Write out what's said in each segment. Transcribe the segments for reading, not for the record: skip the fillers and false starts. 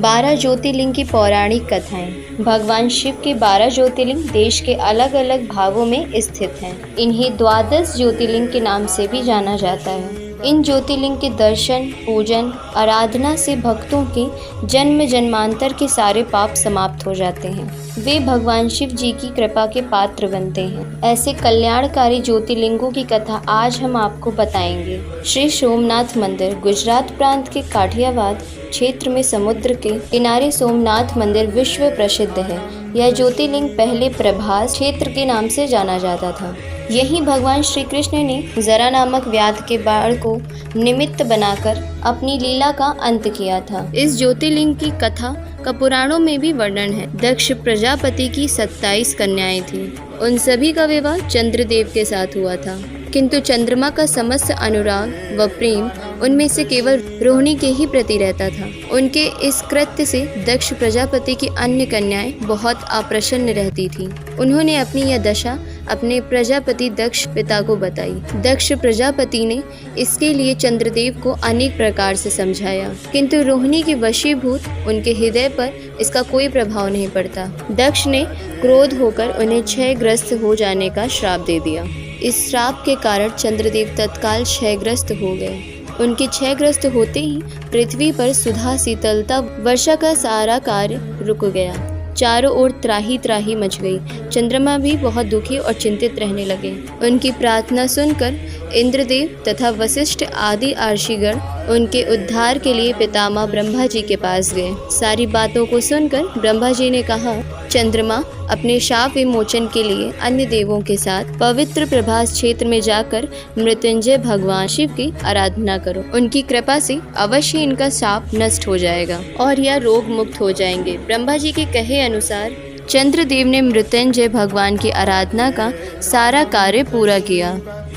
12 ज्योतिर्लिंग की पौराणिक कथाएं। भगवान शिव के 12 ज्योतिर्लिंग देश के अलग अलग भागों में स्थित हैं। इन्हें द्वादश ज्योतिर्लिंग के नाम से भी जाना जाता है। इन ज्योतिर्लिंग के दर्शन, पूजन, आराधना से भक्तों के जन्म जन्मांतर के सारे पाप समाप्त हो जाते हैं। वे भगवान शिव जी की कृपा के पात्र बनते हैं। ऐसे कल्याणकारी ज्योतिर्लिंगों की कथा आज हम आपको बताएंगे। श्री सोमनाथ मंदिर गुजरात प्रांत के काठियावाड़ क्षेत्र में समुद्र के किनारे सोमनाथ मंदिर विश्व प्रसिद्ध है। यह ज्योतिर्लिंग पहले प्रभास क्षेत्र के नाम से जाना जाता था। यही भगवान श्री कृष्ण ने जरा नामक व्याध के बाण को निमित्त बनाकर अपनी लीला का अंत किया था। इस ज्योतिर्लिंग की कथा का पुराणों में भी वर्णन है। दक्ष प्रजापति की 27 कन्याएं थीं। उन सभी का विवाह चंद्रदेव के साथ हुआ था, किंतु चंद्रमा का समस्त अनुराग व प्रेम उनमें से केवल रोहिणी के ही प्रति रहता था। उनके इस कृत्य से दक्ष प्रजापति की अन्य कन्याएं बहुत अप्रसन्न रहती थीं। उन्होंने अपनी यह दशा अपने प्रजापति दक्ष पिता को बताई। दक्ष प्रजापति ने इसके लिए चंद्रदेव को अनेक प्रकार से समझाया, किंतु रोहिणी के वशीभूत उनके हृदय पर इसका कोई प्रभाव नहीं पड़ता। दक्ष ने क्रोध होकर उन्हें क्षयग्रस्त हो जाने का श्राप दे दिया। इस श्राप के कारण चंद्रदेव तत्काल क्षयग्रस्त हो गए। उनके क्षयग्रस्त होते ही पृथ्वी पर सुधा, शीतलता, वर्षा का सारा कार्य रुक गया। चारों ओर त्राही त्राही मच गई। चंद्रमा भी बहुत दुखी और चिंतित रहने लगे। उनकी प्रार्थना सुनकर इंद्रदेव तथा वशिष्ठ आदि ऋषिगण उनके उद्धार के लिए पितामह ब्रह्मा जी के पास गए। सारी बातों को सुनकर ब्रह्मा जी ने कहा, चंद्रमा, अपने शाप विमोचन के लिए अन्य देवों के साथ पवित्र प्रभास क्षेत्र में जाकर मृत्युंजय भगवान शिव की आराधना करो। उनकी कृपा से अवश्य इनका शाप नष्ट हो जाएगा और यह रोग मुक्त हो जाएंगे। ब्रह्मा जी के कहे अनुसार चंद्रदेव ने मृत्युंजय भगवान की आराधना का सारा कार्य पूरा किया।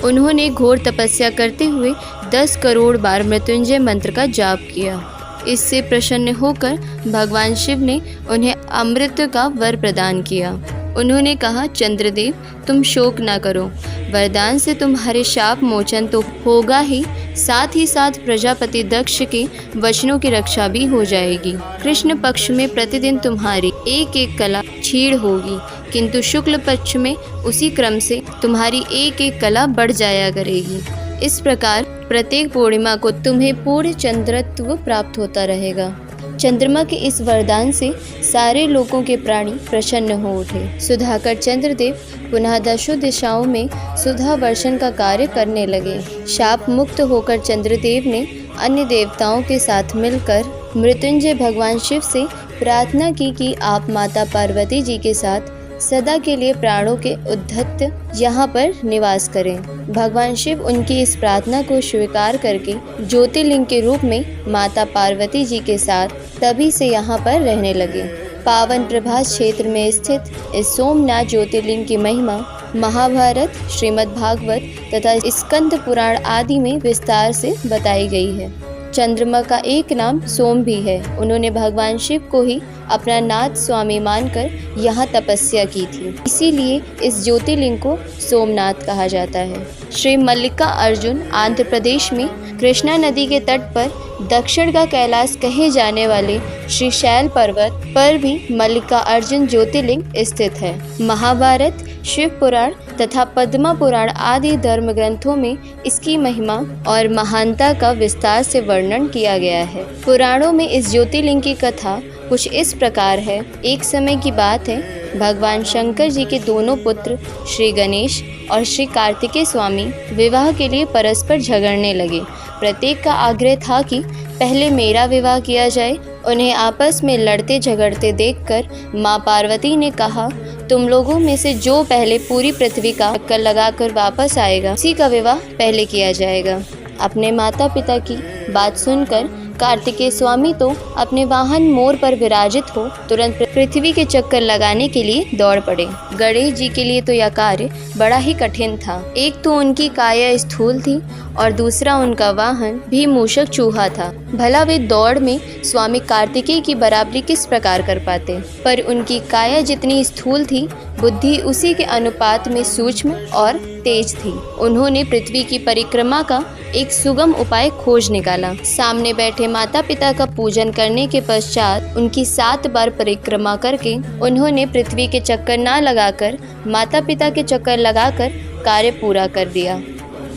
उन्होंने घोर तपस्या करते हुए 10 करोड़ बार मृत्युंजय मंत्र का जाप किया। इससे प्रसन्न होकर भगवान शिव ने उन्हें अमृत का वर प्रदान किया। उन्होंने कहा, चंद्रदेव, तुम शोक न करो। वरदान से तुम्हारे शाप मोचन तो होगा ही साथ प्रजापति दक्ष के वचनों की रक्षा भी हो जाएगी। कृष्ण पक्ष में प्रतिदिन तुम्हारी एक एक कला क्षीण होगी, किंतु शुक्ल पक्ष में उसी क्रम से तुम्हारी एक एक कला बढ़ जाया करेगी। इस प्रकार प्रत्येक पूर्णिमा को तुम्हें पूर्ण चंद्रत्व प्राप्त होता रहेगा। चंद्रमा के इस वरदान से सारे लोगों के प्राणी प्रसन्न हो उठे। सुधाकर चंद्रदेव पुनः 10 दिशाओं में सुधा वर्षण का कार्य करने लगे। शाप मुक्त होकर चंद्रदेव ने अन्य देवताओं के साथ मिलकर मृत्युंजय भगवान शिव से प्रार्थना की कि आप माता पार्वती जी के साथ सदा के लिए प्राणों के उद्धत यहाँ पर निवास करें। भगवान शिव उनकी इस प्रार्थना को स्वीकार करके ज्योतिर्लिंग के रूप में माता पार्वती जी के साथ तभी से यहाँ पर रहने लगे। पावन प्रभास क्षेत्र में स्थित इस सोमनाथ ज्योतिर्लिंग की महिमा महाभारत, श्रीमद् भागवत तथा स्कंद पुराण आदि में विस्तार से बताई गई है। चंद्रमा का एक नाम सोम भी है। उन्होंने भगवान शिव को ही अपना नाथ स्वामी मानकर यहाँ तपस्या की थी, इसीलिए इस ज्योतिर्लिंग को सोमनाथ कहा जाता है। श्री मल्लिका अर्जुन आंध्र प्रदेश में कृष्णा नदी के तट पर दक्षिण का कैलाश कहे जाने वाले श्री शैल पर्वत पर भी मल्लिका अर्जुन ज्योतिर्लिंग स्थित है। महाभारत, शिव पुराण तथा पद्मा पुराण आदि धर्म ग्रंथों में इसकी महिमा और महानता का विस्तार से वर्णन किया गया है। पुराणों में इस ज्योतिर्लिंग की कथा कुछ इस प्रकार है। एक समय की बात है, भगवान शंकर जी के दोनों पुत्र श्री गणेश और श्री कार्तिकेय स्वामी विवाह के लिए परस्पर झगड़ने लगे। प्रत्येक का आग्रह था कि पहले मेरा विवाह किया जाए। उन्हें आपस में लड़ते झगड़ते देखकर माँ पार्वती ने कहा, तुम लोगों में से जो पहले पूरी पृथ्वी का चक्कर लगाकर वापस आएगा, उसी का विवाह पहले किया जाएगा। अपने माता पिता की बात सुनकर कार्तिकेय स्वामी तो अपने वाहन मोर पर विराजित हो तुरंत पृथ्वी के चक्कर लगाने के लिए दौड़ पड़े। गणेश जी के लिए तो यह कार्य बड़ा ही कठिन था। एक तो उनकी काया स्थूल थी और दूसरा उनका वाहन भी मूषक चूहा था। भला वे दौड़ में स्वामी कार्तिकेय की बराबरी किस प्रकार कर पाते। पर उनकी काया जितनी स्थूल थी बुद्धि उसी के अनुपात में सूक्ष्म और तेज थी। उन्होंने पृथ्वी की परिक्रमा का एक सुगम उपाय खोज निकाला। सामने बैठे माता पिता का पूजन करने के पश्चात उनकी 7 बार परिक्रमा करके उन्होंने पृथ्वी के चक्कर न लगाकर माता पिता के चक्कर लगाकर कार्य पूरा कर दिया।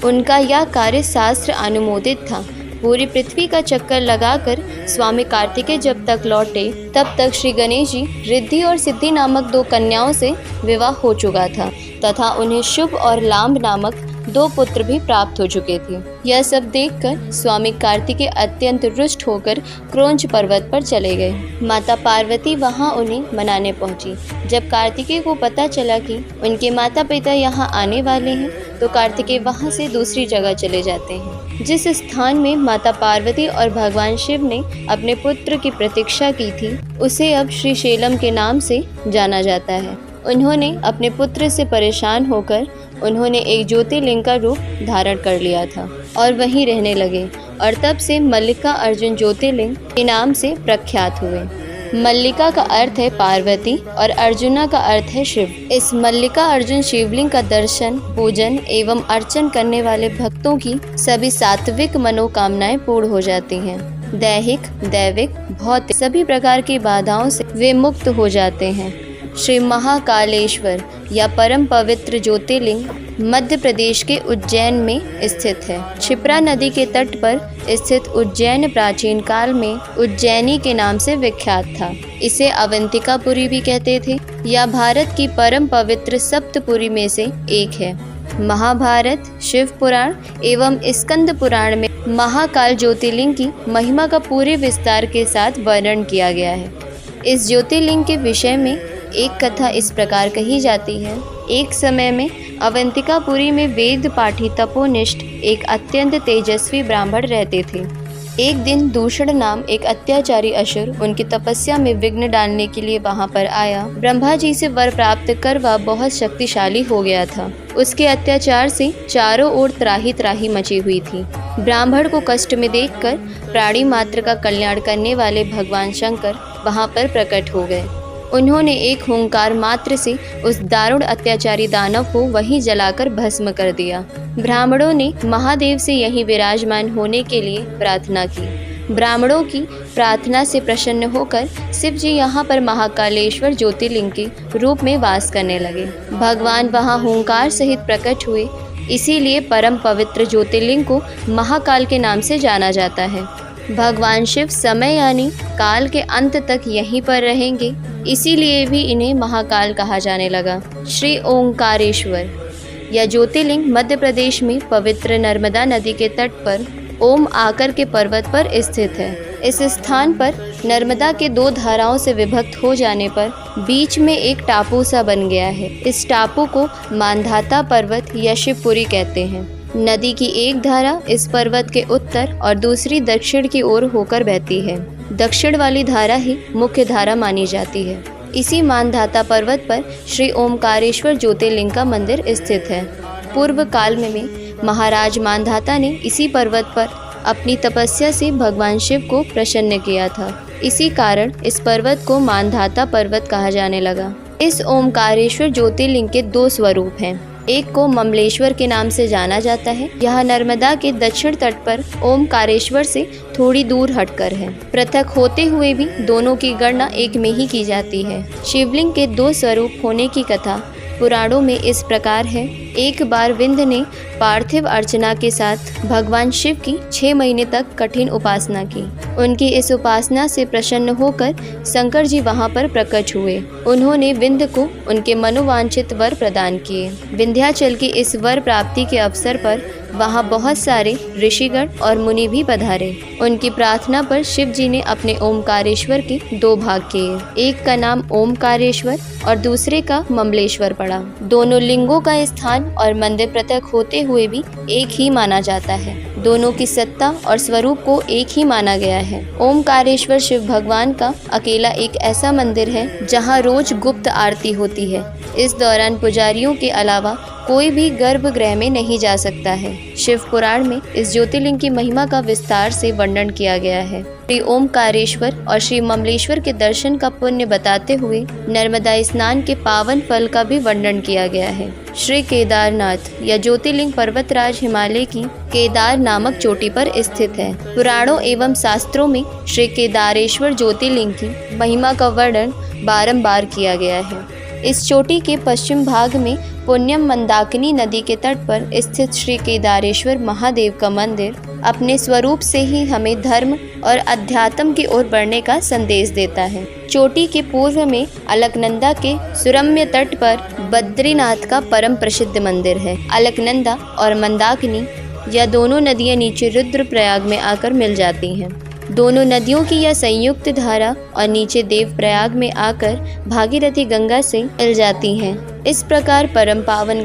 उनका यह कार्य शास्त्र अनुमोदित था। पूरी पृथ्वी का चक्कर लगाकर स्वामी कार्तिकेय जब तक लौटे तब तक श्री गणेश जी रिद्धि और सिद्धि नामक 2 कन्याओं से विवाह हो चुका था तथा उन्हें शुभ और लांब नामक 2 पुत्र भी प्राप्त हो चुके थे। यह सब देखकर स्वामी कार्तिकेय अत्यंत रुष्ट होकर क्रोंच पर्वत पर चले गए। माता पार्वती वहां उन्हें मनाने पहुंची। जब कार्तिकेय को पता चला कि उनके माता पिता यहां आने वाले हैं तो कार्तिकेय वहां से दूसरी जगह चले जाते हैं। जिस स्थान में माता पार्वती और भगवान शिव ने अपने पुत्र की प्रतीक्षा की थी उसे अब श्री शैलम के नाम से जाना जाता है। उन्होंने अपने पुत्र से परेशान होकर उन्होंने एक ज्योतिर्लिंग का रूप धारण कर लिया था और वहीं रहने लगे और तब से मल्लिका अर्जुन ज्योतिर्लिंग के नाम से प्रख्यात हुए। मल्लिका का अर्थ है पार्वती और अर्जुना का अर्थ है शिव। इस मल्लिका अर्जुन शिवलिंग का दर्शन, पूजन एवं अर्चन करने वाले भक्तों की सभी सात्विक मनोकामनाएं पूर्ण हो जाती हैं। दैहिक, दैविक, भौतिक सभी प्रकार की बाधाओं से वे मुक्त हो जाते हैं। श्री महाकालेश्वर या परम पवित्र ज्योतिर्लिंग मध्य प्रदेश के उज्जैन में स्थित है। क्षिप्रा नदी के तट पर स्थित उज्जैन प्राचीन काल में उज्जैनी के नाम से विख्यात था। इसे अवंतिकापुरी भी कहते थे। यह भारत की परम पवित्र सप्तपुरी में से एक है। महाभारत, शिव पुराण एवं स्कंद पुराण में महाकाल ज्योतिर्लिंग की महिमा का पूरे विस्तार के साथ वर्णन किया गया है। इस ज्योतिर्लिंग के विषय में एक कथा इस प्रकार कही जाती है। एक समय में अवंतिकापुरी में वेद पाठी तपोनिष्ठ एक अत्यंत तेजस्वी ब्राह्मण रहते थे। एक दिन दूषण नाम एक अत्याचारी असुर उनकी तपस्या में विघ्न डालने के लिए वहां पर आया। ब्रह्मा जी से वर प्राप्त कर वह बहुत शक्तिशाली हो गया था। उसके अत्याचार से चारों ओर त्राही त्राही मची हुई थी। ब्राह्मण को कष्ट में देखकर प्राणी मात्र का कल्याण करने वाले भगवान शंकर वहां पर प्रकट हो गए। उन्होंने एक हुंकार मात्र से उस दारुण अत्याचारी दानव को वहीं जलाकर भस्म कर दिया। ब्राह्मणों ने महादेव से यहीं विराजमान होने के लिए प्रार्थना की। ब्राह्मणों की प्रार्थना से प्रसन्न होकर शिव जी यहाँ पर महाकालेश्वर ज्योतिर्लिंग के रूप में वास करने लगे। भगवान वहाँ हुंकार सहित प्रकट हुए, इसीलिए परम पवित्र ज्योतिर्लिंग को महाकाल के नाम से जाना जाता है। भगवान शिव समय यानी काल के अंत तक यहीं पर रहेंगे, इसीलिए भी इन्हें महाकाल कहा जाने लगा। श्री ओंकारेश्वर यह ज्योतिर्लिंग मध्य प्रदेश में पवित्र नर्मदा नदी के तट पर ओम आकर के पर्वत पर स्थित है। इस स्थान पर नर्मदा के 2 धाराओं से विभक्त हो जाने पर बीच में एक टापू सा बन गया है। इस टापू को मानधाता पर्वत या शिवपुरी कहते हैं। नदी की एक धारा इस पर्वत के उत्तर और दूसरी दक्षिण की ओर होकर बहती है। दक्षिण वाली धारा ही मुख्य धारा मानी जाती है। इसी मानधाता पर्वत पर श्री ओमकारेश्वर ज्योतिर्लिंग का मंदिर स्थित है। पूर्व काल में महाराज मानधाता ने इसी पर्वत पर अपनी तपस्या से भगवान शिव को प्रसन्न किया था। इसी कारण इस पर्वत को मानधाता पर्वत कहा जाने लगा। इस ओमकारेश्वर ज्योतिर्लिंग के 2 स्वरूप हैं। एक को ममलेश्वर के नाम से जाना जाता है। यह नर्मदा के दक्षिण तट पर ओमकारेश्वर से थोड़ी दूर हटकर है। पृथक होते हुए भी दोनों की गणना एक में ही की जाती है। शिवलिंग के 2 स्वरूप होने की कथा पुराणों में इस प्रकार है। एक बार विंध्य ने पार्थिव अर्चना के साथ भगवान शिव की 6 महीने तक कठिन उपासना की। उनकी इस उपासना से प्रसन्न होकर शंकर जी वहां पर प्रकट हुए। उन्होंने विंध्य को उनके मनोवांछित वर प्रदान किए। विंध्याचल की इस वर प्राप्ति के अवसर पर वहां बहुत सारे ऋषिगण और मुनि भी पधारे। उनकी प्रार्थना पर शिव जी ने अपने ओमकारेश्वर के 2 भाग किए। एक का नाम ओमकारेश्वर और दूसरे का ममलेश्वर पड़ा। दोनों लिंगों का स्थान और मंदिर पृथक होते हुए भी एक ही माना जाता है। दोनों की सत्ता और स्वरूप को एक ही माना गया है। ओमकारेश्वर शिव भगवान का अकेला एक ऐसा मंदिर है जहां रोज गुप्त आरती होती है। इस दौरान पुजारियों के अलावा कोई भी गर्भगृह में नहीं जा सकता है। शिव पुराण में इस ज्योतिर्लिंग की महिमा का विस्तार से वर्णन किया गया है। श्री ओमकारेश्वर और श्री ममलेश्वर के दर्शन का पुण्य बताते हुए नर्मदा स्नान के पावन फल का भी वर्णन किया गया है। श्री केदारनाथ या ज्योतिर्लिंग पर्वतराज हिमालय की केदार नामक चोटी पर स्थित है। पुराणों एवं शास्त्रों में श्री केदारेश्वर ज्योतिर्लिंग की महिमा का वर्णन बारंबार किया गया है। इस चोटी के पश्चिम भाग में पुण्यम मंदाकिनी नदी के तट पर स्थित श्री केदारेश्वर महादेव का मंदिर अपने स्वरूप से ही हमें धर्म और अध्यात्म की ओर बढ़ने का संदेश देता है। चोटी के पूर्व में अलकनंदा के सुरम्य तट पर बद्रीनाथ का परम प्रसिद्ध मंदिर है। अलकनंदा और मंदाकिनी यह दोनों नदियां नीचे रुद्रप्रयाग में आकर मिल जाती हैं। दोनों नदियों की यह संयुक्त धारा और नीचे देवप्रयाग में आकर भागीरथी गंगा से मिल जाती हैं। इस प्रकार परम पावन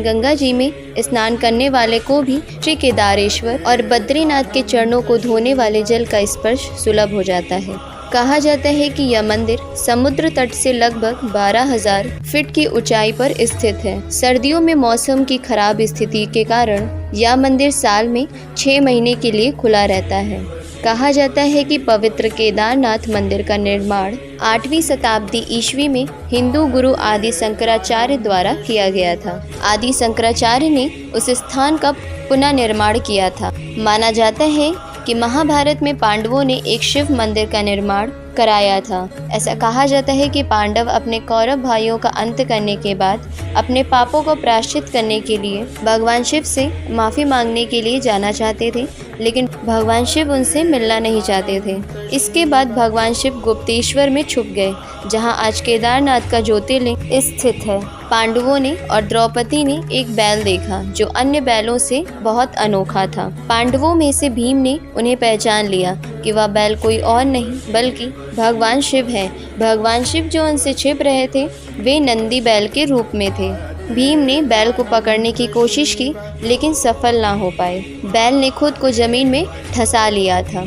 गंगा जी में स्नान करने वाले को भी श्री केदारेश्वर और बद्रीनाथ के चरणों को धोने वाले जल का स्पर्श सुलभ हो जाता है। कहा जाता है कि यह मंदिर समुद्र तट से लगभग 12,000 फीट की ऊंचाई पर स्थित है। सर्दियों में मौसम की खराब स्थिति के कारण यह मंदिर साल में 6 महीने के लिए खुला रहता है। कहा जाता है कि पवित्र केदारनाथ मंदिर का निर्माण 8वीं शताब्दी ईस्वी में हिंदू गुरु आदि शंकराचार्य द्वारा किया गया था। आदि शंकराचार्य ने उस स्थान का पुनः निर्माण किया था। माना जाता है कि महाभारत में पांडवों ने एक शिव मंदिर का निर्माण कराया था। ऐसा कहा जाता है कि पांडव अपने कौरव भाइयों का अंत करने के बाद अपने पापों को प्रायश्चित करने के लिए भगवान शिव से माफ़ी मांगने के लिए जाना चाहते थे, लेकिन भगवान शिव उनसे मिलना नहीं चाहते थे। इसके बाद भगवान शिव गुप्तेश्वर में छुप गए, जहां आज केदारनाथ का ज्योतिर्लिंग स्थित है। पांडवों ने और द्रौपदी ने एक बैल देखा जो अन्य बैलों से बहुत अनोखा था। पांडवों में से भीम ने उन्हें पहचान लिया कि वह बैल कोई और नहीं बल्कि भगवान शिव है। भगवान शिव जो उनसे छिप रहे थे वे नंदी बैल के रूप में थे। भीम ने बैल को पकड़ने की कोशिश की लेकिन सफल ना हो पाए। बैल ने खुद को जमीन में ठसा लिया था।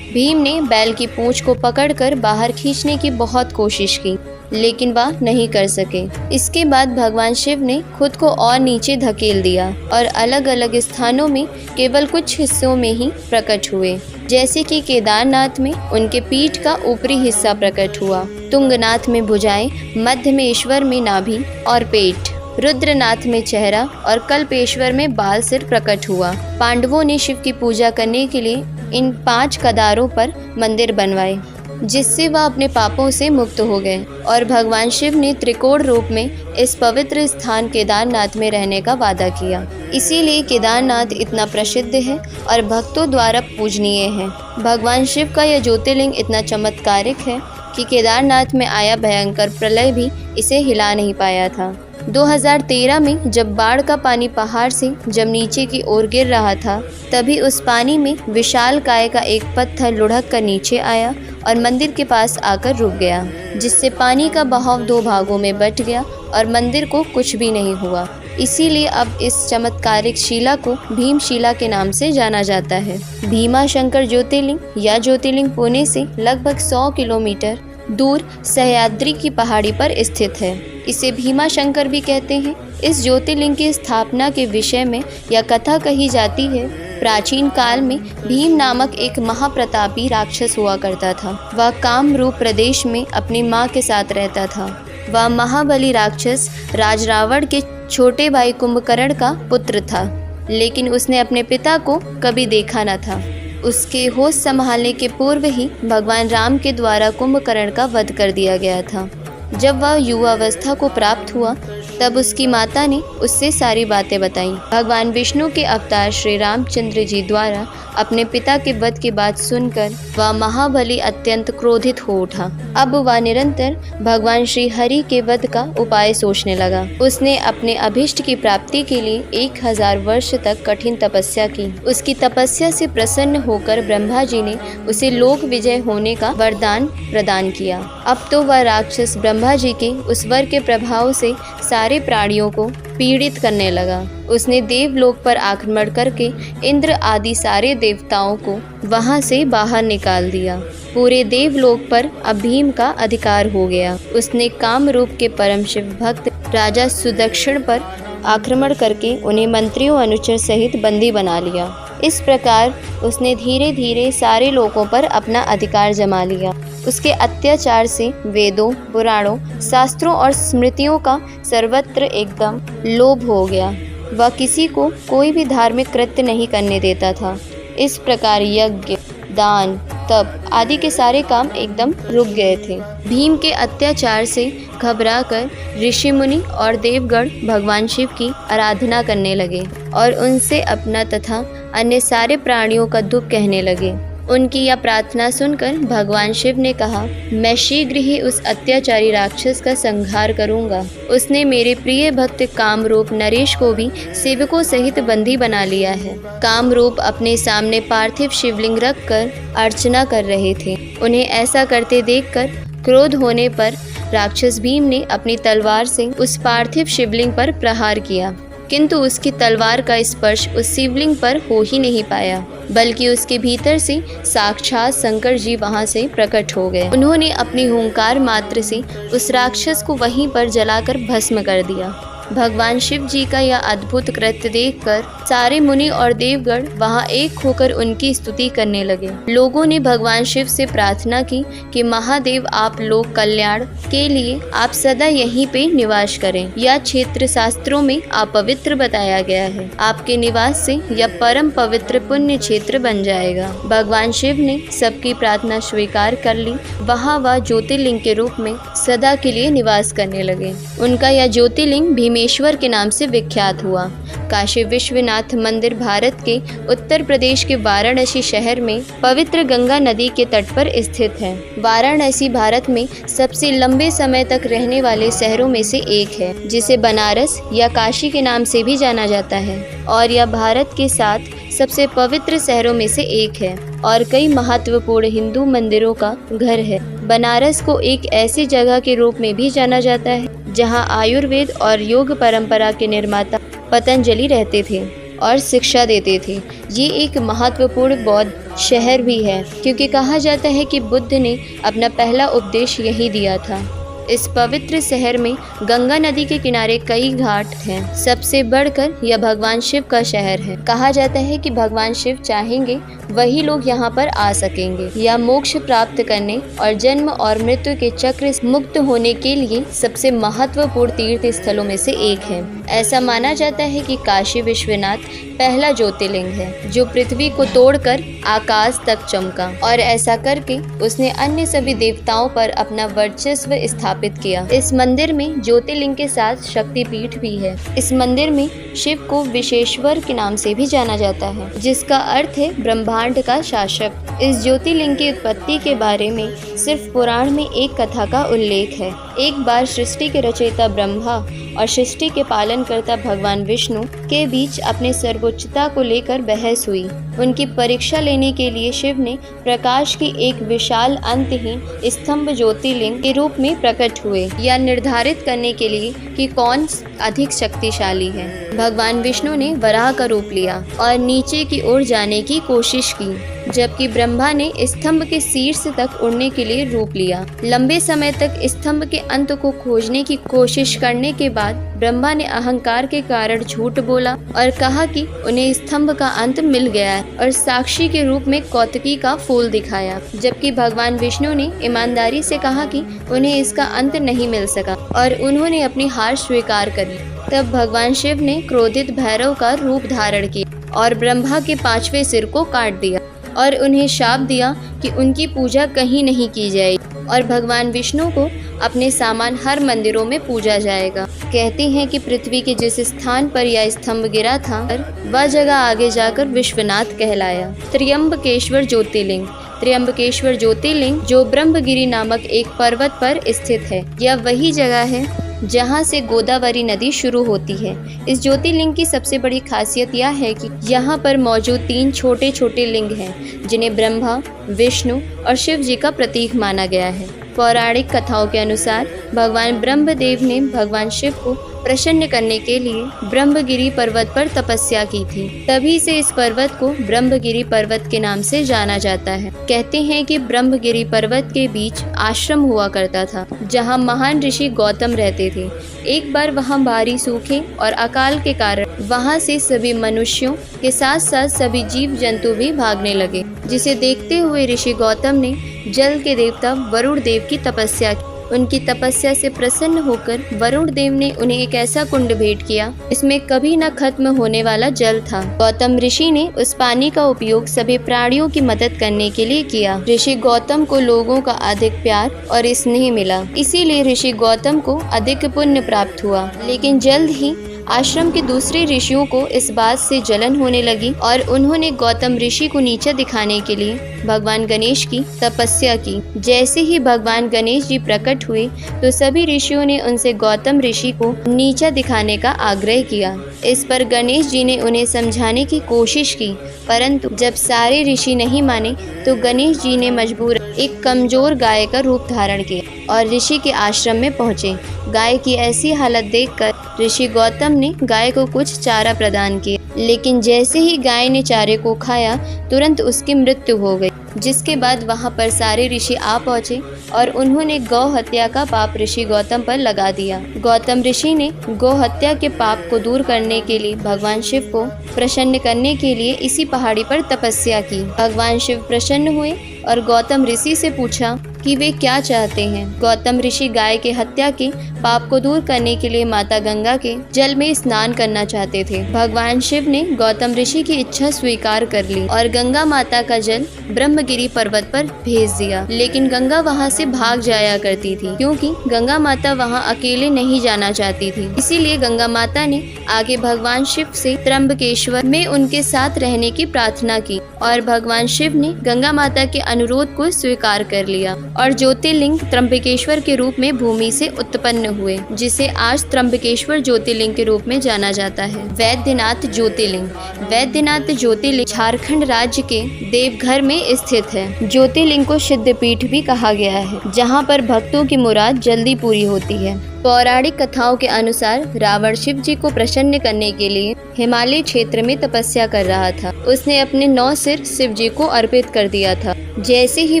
भीम ने बैल की पूंछ को पकड़कर बाहर खींचने की बहुत कोशिश की, लेकिन वह नहीं कर सके। इसके बाद भगवान शिव ने खुद को और नीचे धकेल दिया और अलग अलग स्थानों में केवल कुछ हिस्सों में ही प्रकट हुए। जैसे कि केदारनाथ में उनके पीठ का ऊपरी हिस्सा प्रकट हुआ, तुंगनाथ में भुजाएं, मध्य में ईश्वर में नाभि और पेट, रुद्रनाथ में चेहरा और कल्पेश्वर में बाल सिर प्रकट हुआ। पांडवों ने शिव की पूजा करने के लिए इन 5 कदारों पर मंदिर बनवाए, जिससे वह अपने पापों से मुक्त हो गए और भगवान शिव ने त्रिकोण रूप में इस पवित्र स्थान केदारनाथ में रहने का वादा किया। इसीलिए केदारनाथ इतना प्रसिद्ध है और भक्तों द्वारा पूजनीय है। भगवान शिव का यह ज्योतिर्लिंग इतना चमत्कारिक है कि केदारनाथ में आया भयंकर प्रलय भी इसे हिला नहीं पाया था। 2013 में जब बाढ़ का पानी पहाड़ से जब नीचे की ओर गिर रहा था, तभी उस पानी में विशालकाय का एक पत्थर लुढ़क कर नीचे आया और मंदिर के पास आकर रुक गया, जिससे पानी का बहाव 2 भागों में बट गया और मंदिर को कुछ भी नहीं हुआ। इसीलिए अब इस चमत्कारिक शिला को भीमशिला के नाम से जाना जाता है। भीमा शंकर ज्योतिर्लिंग या ज्योतिर्लिंग पुणे से लगभग 100 किलोमीटर दूर सह्याद्री की पहाड़ी पर स्थित है। इसे भीमा शंकर भी कहते हैं। इस ज्योतिर्लिंग की स्थापना के विषय में यह कथा कही जाती है। प्राचीन काल में भीम नामक एक महाप्रतापी राक्षस हुआ करता था। वह कामरूप प्रदेश में अपनी माँ के साथ रहता था। वह महाबली राक्षस राज रावण के छोटे भाई कुंभकर्ण का पुत्र था, लेकिन उसने अपने पिता को कभी देखा न था। उसके होश संभालने के पूर्व ही भगवान राम के द्वारा कुंभकर्ण का वध कर दिया गया था। जब वह युवावस्था को प्राप्त हुआ तब उसकी माता ने उससे सारी बातें बताईं। भगवान विष्णु के अवतार श्री रामचंद्र जी द्वारा अपने पिता के वध की बात सुनकर वह महाबली अत्यंत क्रोधित हो उठा। अब वह निरंतर भगवान श्री हरि के वध का उपाय सोचने लगा। उसने अपने अभिष्ट की प्राप्ति के लिए 1000 वर्ष तक कठिन तपस्या की। उसकी तपस्या से प्रसन्न होकर ब्रह्मा जी ने उसे लोक विजय होने का वरदान प्रदान किया। अब तो वह राक्षस ब्रह्मा जी के उस वर के प्रभाव से सारे प्राणियों को पीड़ित करने लगा। उसने देवलोक पर आक्रमण करके इंद्र आदि सारे देवताओं को वहां से बाहर निकाल दिया। पूरे देवलोक पर अब भीम का अधिकार हो गया। उसने कामरूप के परम शिव भक्त राजा सुदक्षिण पर आक्रमण करके उन्हें मंत्रियों अनुचर सहित बंदी बना लिया। इस प्रकार उसने धीरे धीरे सारे लोगों पर अपना अधिकार जमा लिया। उसके अत्याचार से वेदों, पुराणों, शास्त्रों और स्मृतियों का सर्वत्र एकदम लोभ हो गया। वह किसी को कोई भी धार्मिक कृत्य नहीं करने देता था। इस प्रकार यज्ञ, दान, तप आदि के सारे काम एकदम रुक गए थे। भीम के अत्याचार से घबराकर ऋषि मुनि और देवगण भगवान शिव की आराधना करने लगे और उनसे अपना तथा अन्य सारे प्राणियों का दुख कहने लगे। उनकी यह प्रार्थना सुनकर भगवान शिव ने कहा, मैं शीघ्र ही उस अत्याचारी राक्षस का संहार करूंगा। उसने मेरे प्रिय भक्त कामरूप नरेश को भी सेवकों सहित बंदी बना लिया है। कामरूप अपने सामने पार्थिव शिवलिंग रखकर अर्चना कर रहे थे। उन्हें ऐसा करते देखकर क्रोध होने पर राक्षस भीम ने अपनी तलवार से उस पार्थिव शिवलिंग पर प्रहार किया, किंतु उसकी तलवार का स्पर्श उस शिवलिंग पर हो ही नहीं पाया, बल्कि उसके भीतर से साक्षात शंकर जी वहां से प्रकट हो गए। उन्होंने अपनी हुंकार मात्र से उस राक्षस को वहीं पर जलाकर भस्म कर दिया। भगवान शिव जी का यह अद्भुत कृत्य देखकर सारे मुनि और देवगण वहां एक होकर उनकी स्तुति करने लगे। लोगों ने भगवान शिव से प्रार्थना की कि महादेव, आप लोक कल्याण के लिए आप सदा यहीं पे निवास करें। यह क्षेत्र शास्त्रों में अपवित्र बताया गया है। आपके निवास से यह परम पवित्र पुण्य क्षेत्र बन जाएगा। भगवान शिव ने सबकी प्रार्थना स्वीकार कर ली। वहाँ वह ज्योतिर्लिंग के रूप में सदा के लिए निवास करने लगे। उनका यह ज्योतिर्लिंग भीमेश्वर के नाम से विख्यात हुआ। काशी विश्वनाथ मंदिर भारत के उत्तर प्रदेश के वाराणसी शहर में पवित्र गंगा नदी के तट पर स्थित है। वाराणसी भारत में सबसे लंबे समय तक रहने वाले शहरों में से एक है, जिसे बनारस या काशी के नाम से भी जाना जाता है, और यह भारत के 7 सबसे पवित्र शहरों में से एक है और कई महत्वपूर्ण हिंदू मंदिरों का घर है। बनारस को एक ऐसी जगह के रूप में भी जाना जाता है जहां आयुर्वेद और योग परंपरा के निर्माता पतंजलि रहते थे और शिक्षा देते थे। ये एक महत्वपूर्ण बौद्ध शहर भी है, क्योंकि कहा जाता है कि बुद्ध ने अपना पहला उपदेश यहीं दिया था। इस पवित्र शहर में गंगा नदी के किनारे कई घाट हैं। सबसे बढ़कर यह भगवान शिव का शहर है। कहा जाता है कि भगवान शिव चाहेंगे वही लोग यहाँ पर आ सकेंगे। यह मोक्ष प्राप्त करने और जन्म और मृत्यु के चक्र से मुक्त होने के लिए सबसे महत्वपूर्ण तीर्थ स्थलों में से एक है। ऐसा माना जाता है कि काशी विश्वनाथ पहला ज्योतिर्लिंग है जो पृथ्वी को तोड़कर आकाश तक चमका, और ऐसा करके उसने अन्य सभी देवताओं पर अपना वर्चस्व स्थापित किया। इस मंदिर में ज्योतिर्लिंग के साथ शक्तिपीठ भी है। इस मंदिर में शिव को विश्वेश्वर के नाम से भी जाना जाता है, जिसका अर्थ है ब्रह्मांड का शासक। इस ज्योतिर्लिंग की उत्पत्ति के बारे में सिर्फ पुराण में एक कथा का उल्लेख है। एक बार सृष्टि के रचयिता ब्रह्मा और सृष्टि के पालनकर्ता भगवान विष्णु के बीच अपने सर्वोच्चता को लेकर बहस हुई। उनकी परीक्षा लेने के लिए शिव ने प्रकाश की एक विशाल अंतहीन स्तंभ ज्योतिर्लिंग के रूप में प्रकट हुए, यह निर्धारित करने के लिए कि कौन अधिक शक्तिशाली है। भगवान विष्णु ने वराह का रूप लिया और नीचे की ओर जाने की कोशिश की, जबकि ब्रह्मा ने स्तंभ के शीर्ष तक उड़ने के लिए रूप लिया। लंबे समय तक स्तंभ के अंत को खोजने की कोशिश करने के बाद ब्रह्मा ने अहंकार के कारण झूठ बोला और कहा कि उन्हें स्तंभ का अंत मिल गया है, और साक्षी के रूप में कौतुकी का फूल दिखाया, जबकि भगवान विष्णु ने ईमानदारी से कहा कि उन्हें इसका अंत नहीं मिल सका और उन्होंने अपनी हार स्वीकार कर ली। तब भगवान शिव ने क्रोधित भैरव का रूप धारण किया और ब्रह्मा के 5वें सिर को काट दिया और उन्हें शाप दिया कि उनकी पूजा कहीं नहीं की जाएगी और भगवान विष्णु को अपने सामान हर मंदिरों में पूजा जाएगा। कहते हैं कि पृथ्वी के जिस स्थान पर यह स्तंभ गिरा था वह जगह आगे जाकर विश्वनाथ कहलाया। त्र्यंबकेश्वर ज्योतिर्लिंग त्र्यंबकेश्वर ज्योतिर्लिंग जो ब्रह्मगिरी नामक एक पर्वत पर स्थित है, यह वही जगह है जहाँ से गोदावरी नदी शुरू होती है। इस ज्योतिर्लिंग की सबसे बड़ी खासियत यह है कि यहाँ पर मौजूद 3 छोटे छोटे लिंग हैं, जिन्हें ब्रह्मा, विष्णु और शिव जी का प्रतीक माना गया है। पौराणिक कथाओं के अनुसार भगवान ब्रह्मदेव ने भगवान शिव को प्रसन्न करने के लिए ब्रह्मगिरी पर्वत पर तपस्या की थी। तभी से इस पर्वत को ब्रह्मगिरी पर्वत के नाम से जाना जाता है। कहते हैं कि ब्रह्मगिरी पर्वत के बीच आश्रम हुआ करता था, जहां महान ऋषि गौतम रहते थे। एक बार वहां भारी सूखे और अकाल के कारण वहां से सभी मनुष्यों के साथ साथ सभी जीव जंतु भी भागने लगे, जिसे देखते हुए ऋषि गौतम ने जल के देवता वरुण देव की तपस्या की। उनकी तपस्या से प्रसन्न होकर वरुण देव ने उन्हें एक ऐसा कुंड भेंट किया, इसमें कभी न खत्म होने वाला जल था। गौतम ऋषि ने उस पानी का उपयोग सभी प्राणियों की मदद करने के लिए किया। ऋषि गौतम को लोगों का अधिक प्यार और स्नेह मिला, इसीलिए ऋषि गौतम को अधिक पुण्य प्राप्त हुआ। लेकिन जल्द ही आश्रम के दूसरे ऋषियों को इस बात से जलन होने लगी और उन्होंने गौतम ऋषि को नीचा दिखाने के लिए भगवान गणेश की तपस्या की। जैसे ही भगवान गणेश जी प्रकट हुए तो सभी ऋषियों ने उनसे गौतम ऋषि को नीचा दिखाने का आग्रह किया। इस पर गणेश जी ने उन्हें समझाने की कोशिश की, परंतु जब सारे ऋषि नहीं माने तो गणेश जी ने मजबूर एक कमजोर गाय का रूप धारण किया और ऋषि के आश्रम में पहुँचे। गाय की ऐसी हालत देखकर ऋषि गौतम ने गाय को कुछ चारा प्रदान किया, लेकिन जैसे ही गाय ने चारे को खाया तुरंत उसकी मृत्यु हो गई। जिसके बाद वहां पर सारे ऋषि आ पहुंचे और उन्होंने गौ हत्या का पाप ऋषि गौतम पर लगा दिया। गौतम ऋषि ने गौ हत्या के पाप को दूर करने के लिए भगवान शिव को प्रसन्न करने के लिए इसी पहाड़ी पर तपस्या की। भगवान शिव प्रसन्न हुए और गौतम ऋषि से पूछा कि वे क्या चाहते हैं। गौतम ऋषि गाय के हत्या के पाप को दूर करने के लिए माता गंगा के जल में स्नान करना चाहते थे। भगवान शिव ने गौतम ऋषि की इच्छा स्वीकार कर ली और गंगा माता का जल ब्रह्मगिरी पर्वत पर भेज दिया। लेकिन गंगा वहां से भाग जाया करती थी, क्योंकि गंगा माता वहां अकेले नहीं जाना चाहती थी। इसीलिए गंगा माता ने आगे भगवान शिव से त्र्यंबकेश्वर में उनके साथ रहने की प्रार्थना की और भगवान शिव ने गंगा माता के अनुरोध को स्वीकार कर लिया और ज्योतिर्लिंग त्र्यंबकेश्वर के रूप में भूमि से उत्पन्न हुए, जिसे आज त्र्यंबकेश्वर ज्योतिर्लिंग के रूप में जाना जाता है। वैद्यनाथ ज्योतिर्लिंग। वैद्यनाथ ज्योतिर्लिंग झारखंड राज्य के देवघर में स्थित है। ज्योतिर्लिंग को सिद्धपीठ भी कहा गया है, जहाँ पर भक्तों की मुराद जल्दी पूरी होती है। पौराणिक कथाओं के अनुसार रावण शिव जी को प्रसन्न करने के लिए हिमालय क्षेत्र में तपस्या कर रहा था। उसने अपने 9 सिर शिव जी को अर्पित कर दिया था। जैसे ही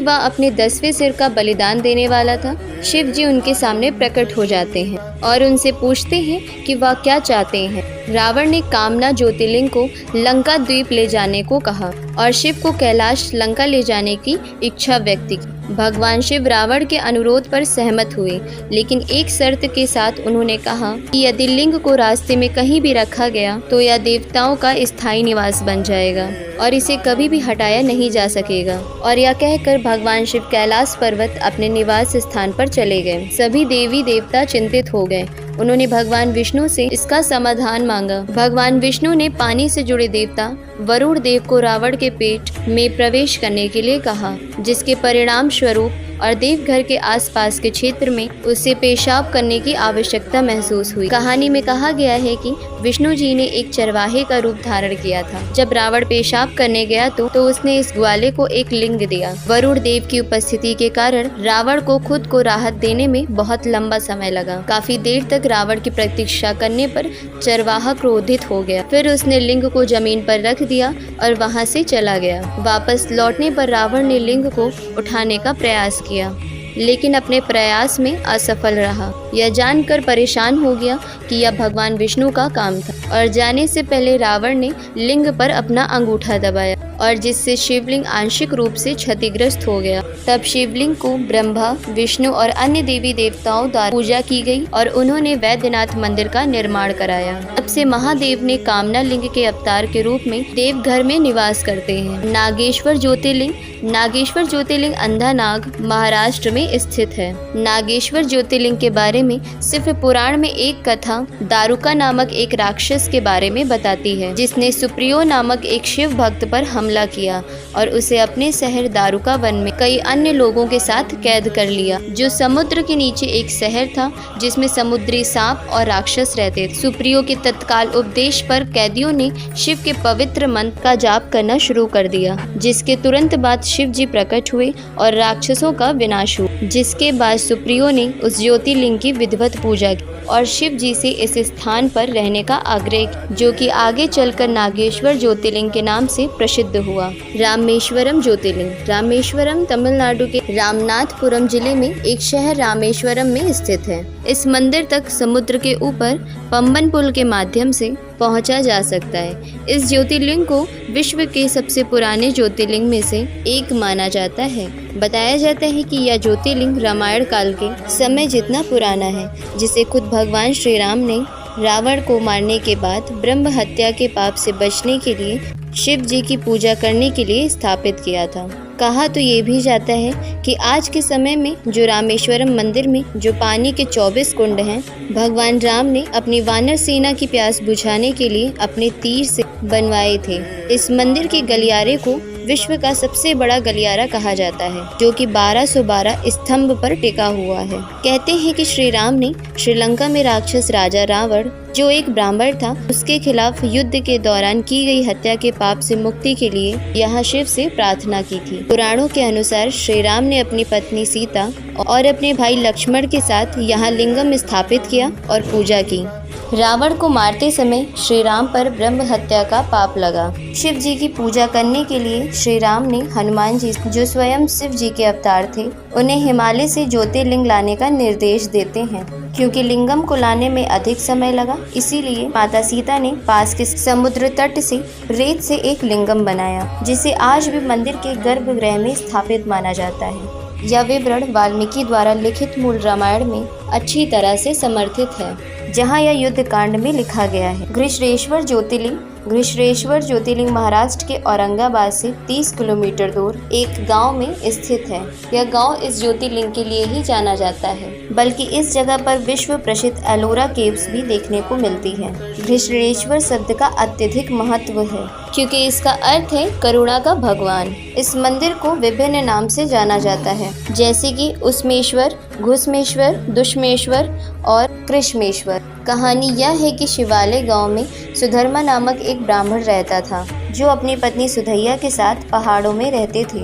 वह अपने 10वें सिर का बलिदान देने वाला था, शिव जी उनके सामने प्रकट हो जाते हैं और उनसे पूछते हैं कि वह क्या चाहते हैं। रावण ने कामना ज्योतिर्लिंग को लंका द्वीप ले जाने को कहा और शिव को कैलाश लंका ले जाने की इच्छा व्यक्त की। भगवान शिव रावण के अनुरोध पर सहमत हुए, लेकिन एक शर्त के साथ उन्होंने कहा कि यदि लिंग को रास्ते में कहीं भी रखा गया तो यह देवताओं का स्थायी निवास बन जाएगा और इसे कभी भी हटाया नहीं जा सकेगा। और यह कहकर भगवान शिव कैलाश पर्वत अपने निवास स्थान पर चले गए। सभी देवी देवता चिंतित हो गए। उन्होंने भगवान विष्णु से इसका समाधान मांगा। भगवान विष्णु ने पानी से जुड़े देवता वरुण देव को रावण के पेट में प्रवेश करने के लिए कहा, जिसके परिणाम स्वरूप और देवघर के आसपास के क्षेत्र में उसे पेशाब करने की आवश्यकता महसूस हुई। कहानी में कहा गया है कि विष्णु जी ने एक चरवाहे का रूप धारण किया था। जब रावण पेशाब करने गया तो उसने इस ग्वाले को एक लिंग दिया। वरुण देव की उपस्थिति के कारण रावण को खुद को राहत देने में बहुत लंबा समय लगा। काफी देर तक रावण की प्रतीक्षा करने पर चरवाहा क्रोधित हो गया। फिर उसने लिंग को जमीन पर रख दिया और वहां से चला गया। वापस लौटने पर रावण ने लिंग को उठाने का प्रयास किया, लेकिन अपने प्रयास में असफल रहा। यह जानकर परेशान हो गया कि यह भगवान विष्णु का काम था और जाने से पहले रावण ने लिंग पर अपना अंगूठा दबाया और जिससे शिवलिंग आंशिक रूप से क्षतिग्रस्त हो गया। तब शिवलिंग को ब्रह्मा, विष्णु और अन्य देवी देवताओं द्वारा पूजा की गई और उन्होंने वैद्यनाथ मंदिर का निर्माण कराया। तब से महादेव ने कामना लिंग के अवतार के रूप में देवघर में निवास करते हैं। नागेश्वर ज्योतिर्लिंग। नागेश्वर ज्योतिर्लिंग अंधानाग महाराष्ट्र में स्थित है। नागेश्वर ज्योतिर्लिंग के बारे में सिर्फ पुराण में एक कथा दारुका नामक एक राक्षस राक्षस के बारे में बताती है, जिसने सुप्रियो नामक एक शिव भक्त पर हमला किया और उसे अपने शहर दारुका वन में कई अन्य लोगों के साथ कैद कर लिया, जो समुद्र के नीचे एक शहर था जिसमें समुद्री सांप और राक्षस रहते थे। सुप्रियो के तत्काल उपदेश पर कैदियों ने शिव के पवित्र मंत्र का जाप करना शुरू कर दिया, जिसके तुरंत बाद शिव जी प्रकट हुए और राक्षसों का विनाश हुआ। जिसके बाद सुप्रियो ने उस ज्योतिर्लिंग की विधिवत पूजा की और शिव जी से इस स्थान पर रहने का आग्रह किया, जो कि आगे चलकर नागेश्वर ज्योतिर्लिंग के नाम से प्रसिद्ध हुआ। रामेश्वरम ज्योतिर्लिंग। रामेश्वरम तमिलनाडु के रामनाथपुरम जिले में एक शहर रामेश्वरम में स्थित है। इस मंदिर तक समुद्र के ऊपर पंबन पुल के माध्यम से पहुंचा जा सकता है। इस ज्योतिर्लिंग को विश्व के सबसे पुराने ज्योतिर्लिंग में से एक माना जाता है। बताया जाता है कि यह ज्योतिर्लिंग रामायण काल के समय जितना पुराना है, जिसे खुद भगवान श्री राम ने रावण को मारने के बाद ब्रह्म हत्या के पाप से बचने के लिए शिव जी की पूजा करने के लिए स्थापित किया था। कहा तो ये भी जाता है कि आज के समय में जो रामेश्वरम मंदिर में जो पानी के 24 कुंड हैं, भगवान राम ने अपनी वानर सेना की प्यास बुझाने के लिए अपने तीर से बनवाए थे। इस मंदिर के गलियारे को विश्व का सबसे बड़ा गलियारा कहा जाता है, जो कि 1212 स्तंभ पर टिका हुआ है। कहते हैं कि श्री राम ने श्रीलंका में राक्षस राजा रावण, जो एक ब्राह्मण था, उसके खिलाफ युद्ध के दौरान की गई हत्या के पाप से मुक्ति के लिए यहाँ शिव से प्रार्थना की थी। पुराणों के अनुसार श्री राम ने अपनी पत्नी सीता और अपने भाई लक्ष्मण के साथ यहाँ लिंगम स्थापित किया और पूजा की। रावण को मारते समय श्री राम पर ब्रह्म हत्या का पाप लगा। शिव जी की पूजा करने के लिए श्री राम ने हनुमान जी, जो स्वयं शिव जी के अवतार थे, उन्हें हिमालय से ज्योतिर्लिंग लाने का निर्देश देते हैं। क्योंकि लिंगम को लाने में अधिक समय लगा, इसीलिए माता सीता ने पास के समुद्र तट से रेत से एक लिंगम बनाया, जिसे आज भी मंदिर के गर्भगृह में स्थापित माना जाता है। यह विवरण वाल्मीकि द्वारा लिखित मूल रामायण में अच्छी तरह से समर्थित है, जहाँ यह युद्ध कांड में लिखा गया है। घृष्णेश्वर ज्योतिर्लिंग। घृष्णेश्वर ज्योतिर्लिंग महाराष्ट्र के औरंगाबाद से 30 किलोमीटर दूर एक गांव में स्थित है। यह गांव इस ज्योतिर्लिंग के लिए ही जाना जाता है, बल्कि इस जगह पर विश्व प्रसिद्ध एलोरा केव्स भी देखने को मिलती है। घृष्णेश्वर शब्द का अत्यधिक महत्व है, क्योंकि इसका अर्थ है करुणा का भगवान। इस मंदिर को विभिन्न नाम से जाना जाता है, जैसे कि उस्मेश्वर, घुस्मेश्वर, दुष्मेश्वर और कृष्मेश्वर। कहानी यह है कि शिवालय गांव में सुधर्मा नामक एक ब्राह्मण रहता था, जो अपनी पत्नी सुधैया के साथ पहाड़ों में रहते थे।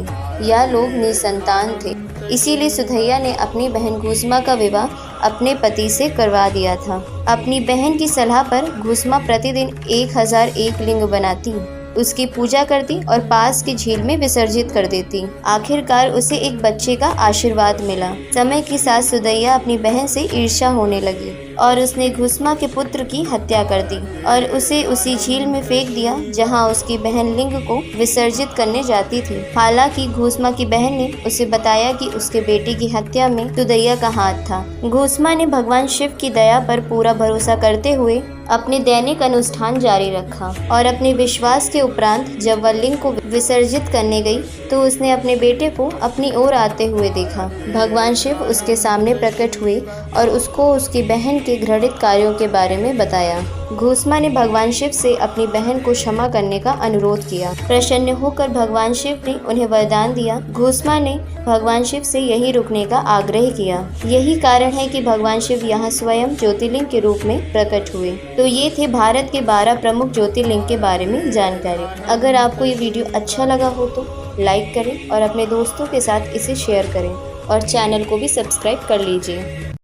यह लोग निसंतान थे, इसीलिए सुधैया ने अपनी बहन घुस्मा का विवाह अपने पति से करवा दिया था। अपनी बहन की सलाह पर घुस्मा प्रतिदिन 1001 लिंग बनाती, उसकी पूजा करती और पास की झील में विसर्जित कर देती। आखिरकार उसे एक बच्चे का आशीर्वाद मिला। समय के साथ सुधैया अपनी बहन से ईर्ष्या होने लगी और उसने घुस्मा के पुत्र की हत्या कर दी और उसे उसी झील में फेंक दिया, जहां उसकी बहन लिंग को विसर्जित करने जाती थी। हालांकि घुस्मा की बहन ने उसे बताया कि उसके बेटे की हत्या में सुधैया का हाथ था। घुस्मा ने भगवान शिव की दया पर पूरा भरोसा करते हुए अपने दैनिक अनुष्ठान जारी रखा और अपने विश्वास के उपरांत जब वह लिंग को विसर्जित करने गई, तो उसने अपने बेटे को अपनी ओर आते हुए देखा। भगवान शिव उसके सामने प्रकट हुए और उसको उसकी बहन के घृणित कार्यों के बारे में बताया। घुस्मा ने भगवान शिव से अपनी बहन को क्षमा करने का अनुरोध किया। प्रसन्न होकर भगवान शिव ने उन्हें वरदान दिया। घुस्मा ने भगवान शिव से यहीं रुकने का आग्रह किया। यही कारण है कि भगवान शिव यहाँ स्वयं ज्योतिर्लिंग के रूप में प्रकट हुए। तो ये थे भारत के 12 प्रमुख ज्योतिर्लिंग के बारे में जानकारी। अगर आपको ये वीडियो अच्छा लगा हो तो लाइक करें और अपने दोस्तों के साथ इसे शेयर करें और चैनल को भी सब्सक्राइब कर लीजिए।